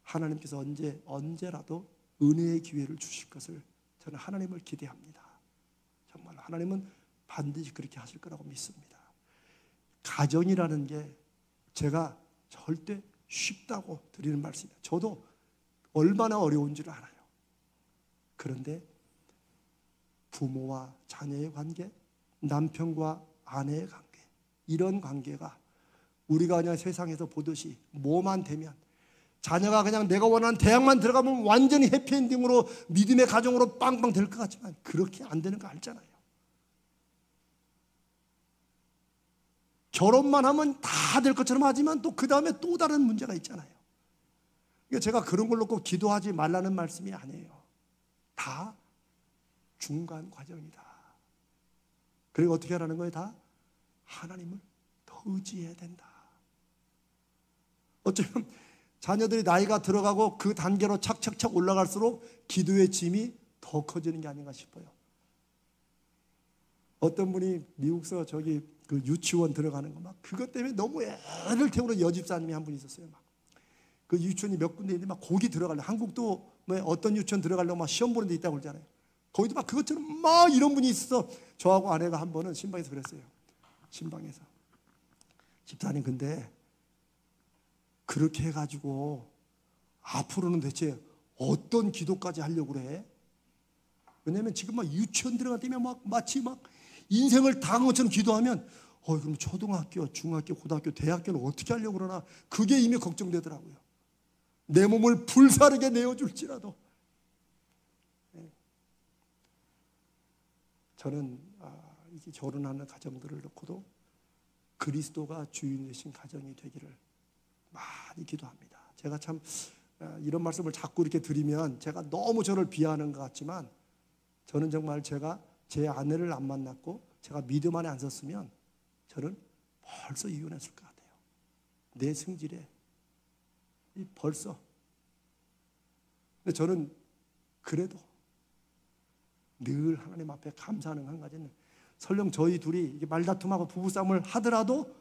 하나님께서 언제라도 은혜의 기회를 주실 것을 저는 하나님을 기대합니다. 정말 하나님은 반드시 그렇게 하실 거라고 믿습니다. 가정이라는 게 제가 절대 쉽다고 드리는 말씀이에요. 저도 얼마나 어려운 줄 알아요. 그런데 부모와 자녀의 관계, 남편과 아내의 관계, 이런 관계가 우리가 그냥 세상에서 보듯이 뭐만 되면, 자녀가 그냥 내가 원하는 대학만 들어가면 완전히 해피엔딩으로 믿음의 가정으로 빵빵 될 것 같지만 그렇게 안 되는 거 알잖아요. 결혼만 하면 다 될 것처럼 하지만 또 그 다음에 또 다른 문제가 있잖아요. 그러니까 제가 그런 걸 놓고 기도하지 말라는 말씀이 아니에요. 다 중간 과정이다. 그리고 어떻게 하라는 거예요? 다 하나님을 더 의지해야 된다. 어쩌면 자녀들이 나이가 들어가고 그 단계로 착착착 올라갈수록 기도의 짐이 더 커지는 게 아닌가 싶어요. 어떤 분이 미국서 저기 그 유치원 들어가는 거 막 그것 때문에 너무 애를 태우는 여집사님이 한 분 있었어요. 막 그 유치원이 몇 군데 있는데 막 거기 들어가려, 한국도 뭐 어떤 유치원 들어가려고 막 시험 보는 데 있다고 그러잖아요. 거기도 막 그것처럼 막 이런 분이 있어서 저하고 아내가 한 번은 신방에서 그랬어요. 신방에서 집사님, 근데 그렇게 해가지고 앞으로는 대체 어떤 기도까지 하려고 그래? 왜냐면 지금 막 유치원 들어갔다면 막 마치 막 인생을 다 한 것처럼 기도하면 그럼 초등학교, 중학교, 고등학교, 대학교는 어떻게 하려고 그러나, 그게 이미 걱정되더라고요. 내 몸을 불사르게 내어줄지라도. 저는 이게 결혼하는 가정들을 놓고도 그리스도가 주인 되신 가정이 되기를 많이 기도합니다. 제가 참 이런 말씀을 자꾸 이렇게 드리면 제가 너무 저를 비하하는 것 같지만, 저는 정말 제가 제 아내를 안 만났고 제가 믿음 안에 안 섰으면 저는 벌써 이혼했을 것 같아요. 내 승질에 벌써. 근데 저는 그래도 늘 하나님 앞에 감사하는 한 가지는, 설령 저희 둘이 이게 말다툼하고 부부싸움을 하더라도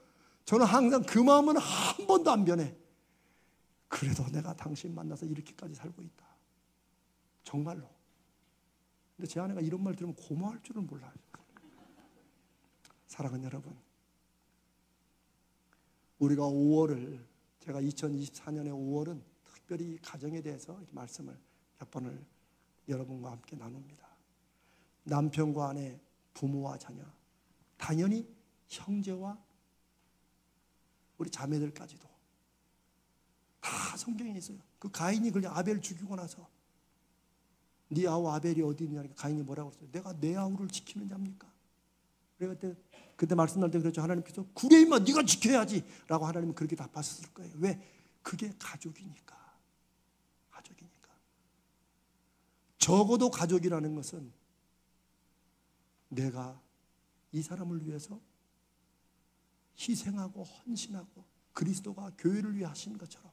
저는 항상 그 마음은 한 번도 안 변해. 그래도 내가 당신 만나서 이렇게까지 살고 있다. 정말로. 근데 제 아내가 이런 말 들으면 고마워할 줄은 몰라요. 사랑하는 여러분, 우리가 5월을, 제가 2024년의 5월은 특별히 가정에 대해서 말씀을 몇 번을 여러분과 함께 나눕니다. 남편과 아내, 부모와 자녀, 당연히 형제와 우리 자매들까지도 다 성경에 있어요. 그 가인이 그냥 아벨 죽이고 나서 네 아우 아벨이 어디 있냐니까 가인이 뭐라고 그랬어요? 내가 내 아우를 지키는 자입니까? 그때 말씀 날 때 그랬죠. 하나님께서 그래 임마 네가 지켜야지 라고 하나님은 그렇게 답하셨을 거예요. 왜? 그게 가족이니까. 가족이니까. 적어도 가족이라는 것은 내가 이 사람을 위해서 희생하고 헌신하고 그리스도가 교회를 위해 하신 것처럼,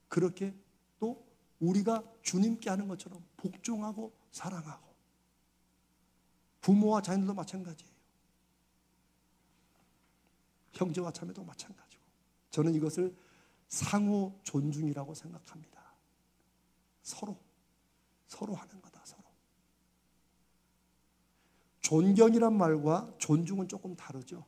그렇게 또 우리가 주님께 하는 것처럼 복종하고 사랑하고, 부모와 자녀도 마찬가지예요. 형제와 자매도 마찬가지고. 저는 이것을 상호 존중이라고 생각합니다. 서로 하는 거다. 서로. 존경이란 말과 존중은 조금 다르죠.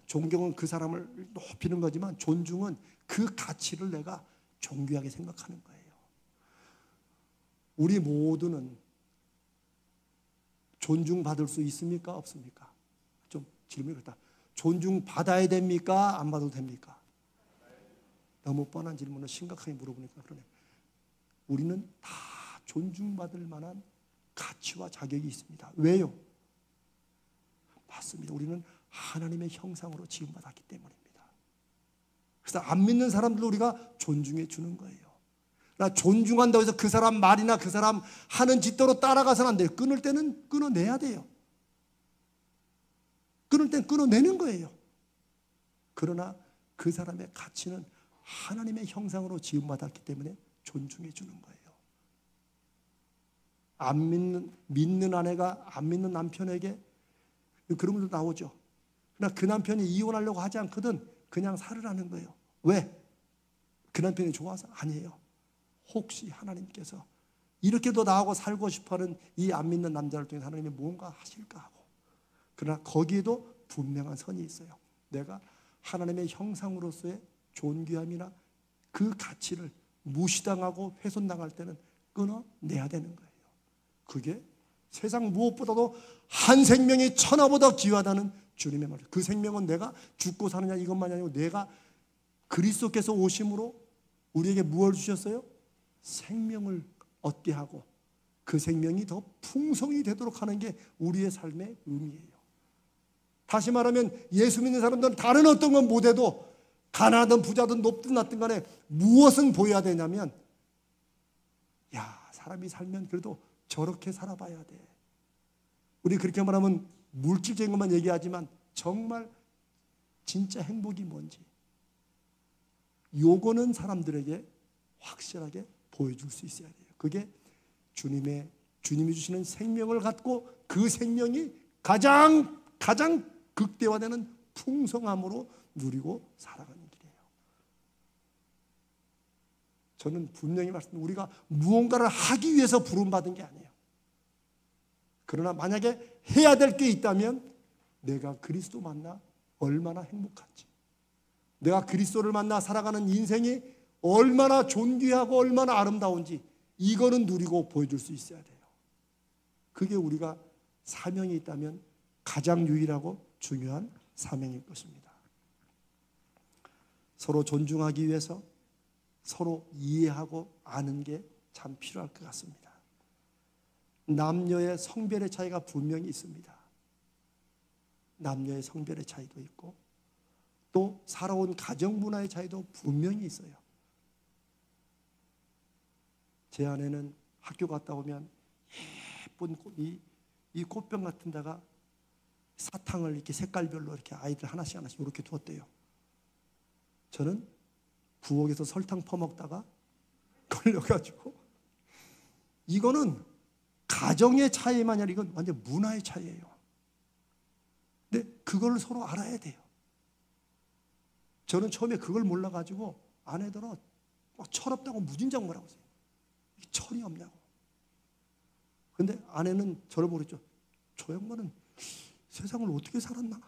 존경은 그 사람을 높이는 거지만 존중은 그 가치를 내가 존귀하게 생각하는 거예요. 우리 모두는 존중받을 수 있습니까? 없습니까? 좀 질문이 그렇다. 존중받아야 됩니까? 안 받아도 됩니까? 너무 뻔한 질문을 심각하게 물어보니까 그러네. 우리는 다 존중받을 만한 가치와 자격이 있습니다. 왜요? 맞습니다. 우리는 하나님의 형상으로 지음받았기 때문입니다. 그래서 안 믿는 사람들도 우리가 존중해 주는 거예요. 나 존중한다고 해서 그 사람 말이나 그 사람 하는 짓대로 따라가서는 안 돼요. 끊을 때는 끊어내야 돼요. 끊을 땐 끊어내는 거예요. 그러나 그 사람의 가치는 하나님의 형상으로 지음받았기 때문에 존중해 주는 거예요. 믿는 아내가 안 믿는 남편에게 그런 분도 나오죠. 그러나 그 남편이 이혼하려고 하지 않거든 그냥 살으라는 거예요. 왜? 그 남편이 좋아서? 아니에요. 혹시 하나님께서 이렇게도 나하고 살고 싶어하는 이 안 믿는 남자를 통해 하나님이 뭔가 하실까 하고. 그러나 거기에도 분명한 선이 있어요. 내가 하나님의 형상으로서의 존귀함이나 그 가치를 무시당하고 훼손당할 때는 끊어내야 되는 거예요. 그게 세상 무엇보다도 한 생명이 천하보다 귀하다는 주님의 말. 그 생명은 내가 죽고 사느냐 이것만이 아니고 내가 그리스도께서 오심으로 우리에게 무엇을 주셨어요? 생명을 얻게 하고 그 생명이 더 풍성히 되도록 하는 게 우리의 삶의 의미예요. 다시 말하면 예수 믿는 사람들은 다른 어떤 건 못해도 가난하든 부자든 높든 낮든 간에 무엇은 보여야 되냐면 사람이 살면 그래도 저렇게 살아봐야 돼. 우리 그렇게 말하면 물질적인 것만 얘기하지만 정말 진짜 행복이 뭔지 요거는 사람들에게 확실하게 보여줄 수 있어야 돼요. 그게 주님이 주시는 생명을 갖고 그 생명이 가장 극대화되는 풍성함으로 누리고 살아가는 길이에요. 저는 분명히 말씀드립니다. 우리가 무언가를 하기 위해서 부름받은 게 아니에요. 그러나 만약에 해야 될 게 있다면 내가 그리스도 만나 얼마나 행복한지, 내가 그리스도를 만나 살아가는 인생이 얼마나 존귀하고 얼마나 아름다운지 이거는 누리고 보여줄 수 있어야 돼요. 그게 우리가 사명이 있다면 가장 유일하고 중요한 사명일 것입니다. 서로 존중하기 위해서 서로 이해하고 아는 게 참 필요할 것 같습니다. 남녀의 성별의 차이가 분명히 있습니다. 남녀의 성별의 차이도 있고 또 살아온 가정 문화의 차이도 분명히 있어요. 제 아내는 학교 갔다 오면 예쁜 이 꽃병 같은 데가 사탕을 이렇게 색깔별로 이렇게 아이들 하나씩 이렇게 두었대요. 저는 부엌에서 설탕 퍼먹다가 걸려가지고 이거는 가정의 차이만이 아니라 이건 완전 문화의 차이예요. 근데 그걸 서로 알아야 돼요. 저는 처음에 그걸 몰라가지고 아내들은 막 철없다고 무진장 뭐라고 했어요. 철이 없냐고. 근데 아내는 저를 모르죠. 저 양반은 세상을 어떻게 살았나.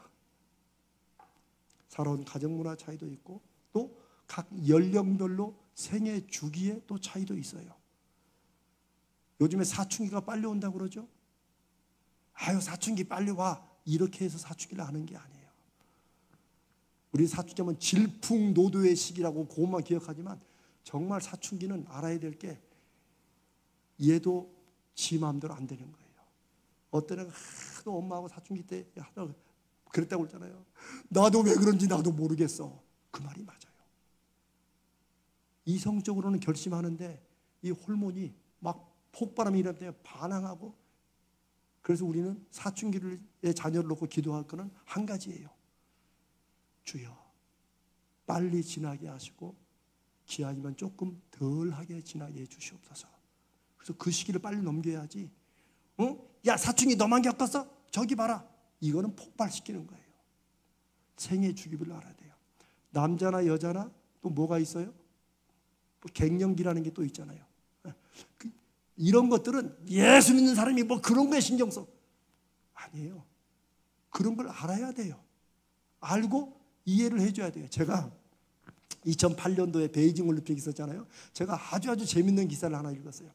살아온 가정 문화 차이도 있고 또 각 연령별로 생애 주기에 또 차이도 있어요. 요즘에 사춘기가 빨리 온다고 그러죠. 아유 사춘기 빨리 와. 이렇게 해서 사춘기를 하는 게 아니에요. 우리 사춘기하면 질풍노도의 시기라고 그것만 기억하지만 정말 사춘기는 알아야 될 게 얘도 지 마음대로 안 되는 거예요. 어떤 애가 하도 엄마하고 사춘기 때 하도 그랬다고 그러잖아요. 나도 왜 그런지 나도 모르겠어. 그 말이 맞아요. 이성적으로는 결심하는데 이 호르몬이 막 폭발하면 이럴 때 반항하고 그래서 우리는 사춘기의 자녀를 놓고 기도할 거는 한 가지예요. 주여 빨리 지나게 하시고 기한이면 조금 덜하게 지나게 해 주시옵소서. 그래서 그 시기를 빨리 넘겨야지. 야 사춘기 너만 겪었어? 저기 봐라. 이거는 폭발시키는 거예요. 생애 주기별로 알아야 돼요. 남자나 여자나 또 뭐가 있어요? 갱년기라는 게 또 있잖아요. 이런 것들은 예수 믿는 사람이 뭐 그런 거에 신경 써. 아니에요. 그런 걸 알아야 돼요. 알고 이해를 해줘야 돼요. 제가 2008년도에 베이징 올림픽 있었잖아요. 제가 아주 재밌는 기사를 하나 읽었어요.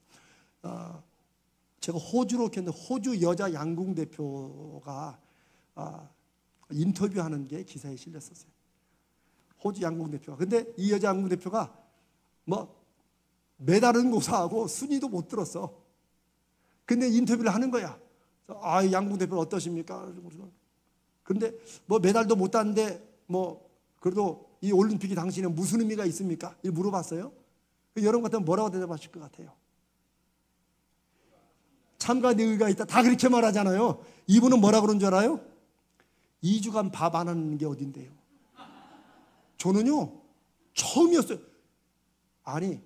제가 호주로 갔는데 호주 여자 양궁 대표가 인터뷰하는 게 기사에 실렸었어요. 호주 양궁 대표가. 근데 이 여자 양궁 대표가 뭐 메달은 고사하고 순위도 못 들었어. 근데 인터뷰를 하는 거야. 양궁 대표 어떠십니까? 그런데 뭐 메달도 못 땄는데 뭐 그래도 이 올림픽이 당신은 무슨 의미가 있습니까? 이렇게 물어봤어요. 여러분 같으면 뭐라고 대답하실 것 같아요? 참가 내 의가 있다. 다 그렇게 말하잖아요. 이분은 뭐라 그런 줄 알아요? 2주간 밥 안 하는 게 어딘데요? 저는요, 처음이었어요. 아니,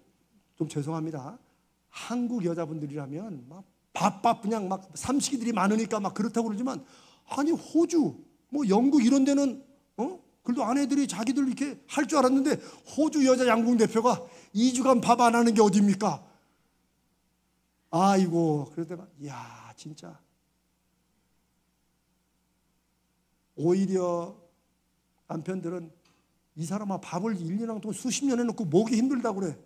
좀 죄송합니다. 한국 여자분들이라면 막 밥 그냥 막 삼식이들이 많으니까 막 그렇다고 그러지만, 아니 호주, 뭐 영국 이런 데는 그래도 아내들이 자기들 이렇게 할 줄 알았는데, 호주 여자 양궁 대표가 2주간 밥 안 하는 게 어딥니까? 아이고, 그러다가 이야 진짜 오히려 남편들은 이 사람아 밥을 1년 동안 수십 년 해놓고 먹기 힘들다고 그래.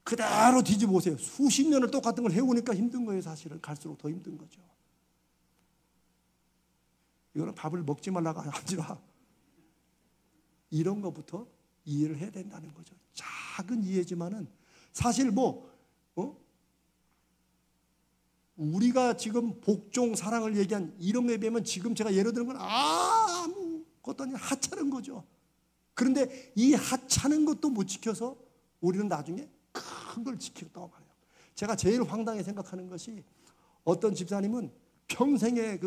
그대로 뒤집어 보세요. 수십 년을 똑같은 걸 해오니까 힘든 거예요. 사실은 갈수록 더 힘든 거죠. 이거는 밥을 먹지 말라가 아니라 이런 것부터 이해를 해야 된다는 거죠. 작은 이해지만은 사실 우리가 지금 복종 사랑을 얘기한 이런 거에 비하면 지금 제가 예를 드는 건 아무것도 아니라 하찮은 거죠. 그런데 이 하찮은 것도 못 지켜서 우리는 나중에 큰 걸 지켰다고 말해요. 제가 제일 황당하게 생각하는 것이 어떤 집사님은 평생의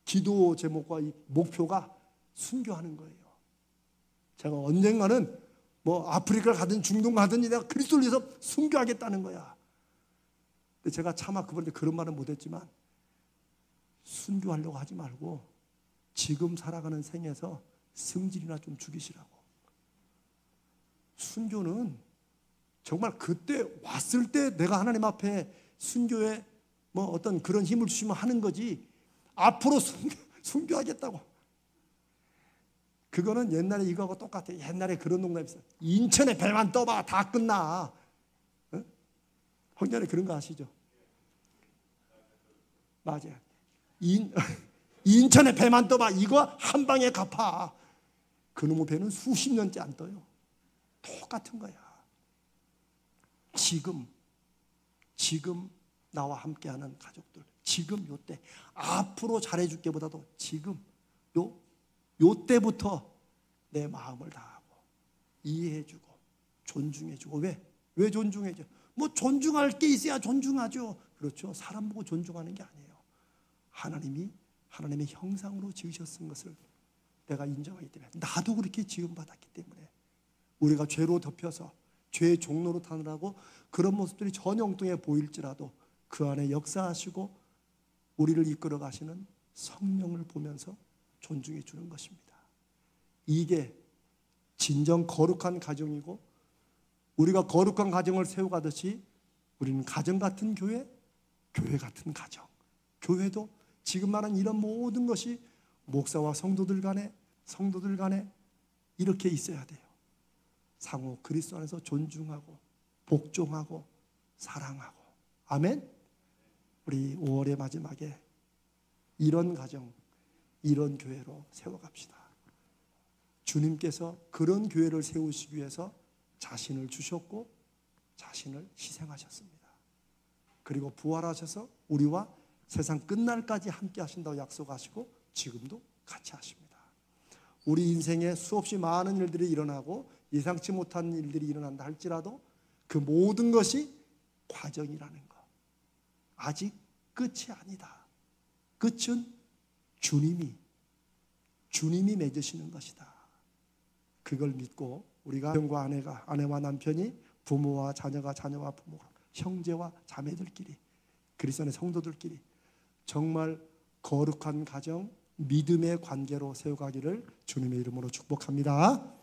기도 제목과 이 목표가 순교하는 거예요. 제가 언젠가는 아프리카를 가든 중동 가든 내가 그리스도를 위해서 순교하겠다는 거야. 근데 제가 차마 그분한테 그런 말은 못했지만, 순교하려고 하지 말고 지금 살아가는 생에서 승질이나 좀 죽이시라고. 순교는 정말 그때 왔을 때 내가 하나님 앞에 순교에 어떤 그런 힘을 주시면 하는 거지, 앞으로 순교하겠다고. 그거는 옛날에 이거하고 똑같아요. 옛날에 그런 농담이 있어요. 인천에 배만 떠봐 다 끝나. 홍련에 그런 거 아시죠? 맞아요. 인천에 배만 떠봐. 이거 한 방에 갚아. 그놈의 배는 수십 년째 안 떠요. 똑같은 거야. 지금 나와 함께하는 가족들, 지금 요때 앞으로 잘해줄게 보다도 지금 요 때부터 내 마음을 다하고 이해해주고 존중해주고. 왜 존중해줘? 존중할 게 있어야 존중하죠. 그렇죠. 사람 보고 존중하는 게 아니에요. 하나님의 형상으로 지으셨은 것을 내가 인정하기 때문에, 나도 그렇게 지음받았기 때문에 우리가 죄로 덮여서 죄의 종로로 타느라고 그런 모습들이 전혀 엉뚱해 보일지라도 그 안에 역사하시고 우리를 이끌어 가시는 성령을 보면서 존중해 주는 것입니다. 이게 진정 거룩한 가정이고, 우리가 거룩한 가정을 세워가듯이 우리는 가정 같은 교회, 교회 같은 가정. 교회도 지금 말한 이런 모든 것이 목사와 성도들 간에 이렇게 있어야 돼요. 상호 그리스도 안에서 존중하고 복종하고 사랑하고. 아멘. 우리 5월의 마지막에 이런 가정, 이런 교회로 세워갑시다. 주님께서 그런 교회를 세우시기 위해서 자신을 주셨고 자신을 희생하셨습니다. 그리고 부활하셔서 우리와 세상 끝날까지 함께 하신다고 약속하시고 지금도 같이 하십니다. 우리 인생에 수없이 많은 일들이 일어나고 예상치 못한 일들이 일어난다 할지라도 그 모든 것이 과정이라는 것, 아직 끝이 아니다. 끝은 주님이 맺으시는 것이다. 그걸 믿고 우리가 남편과 아내가, 아내와 남편이, 부모와 자녀가, 자녀와 부모가, 형제와 자매들끼리, 그리스도의 성도들끼리 정말 거룩한 가정, 믿음의 관계로 세워가기를 주님의 이름으로 축복합니다.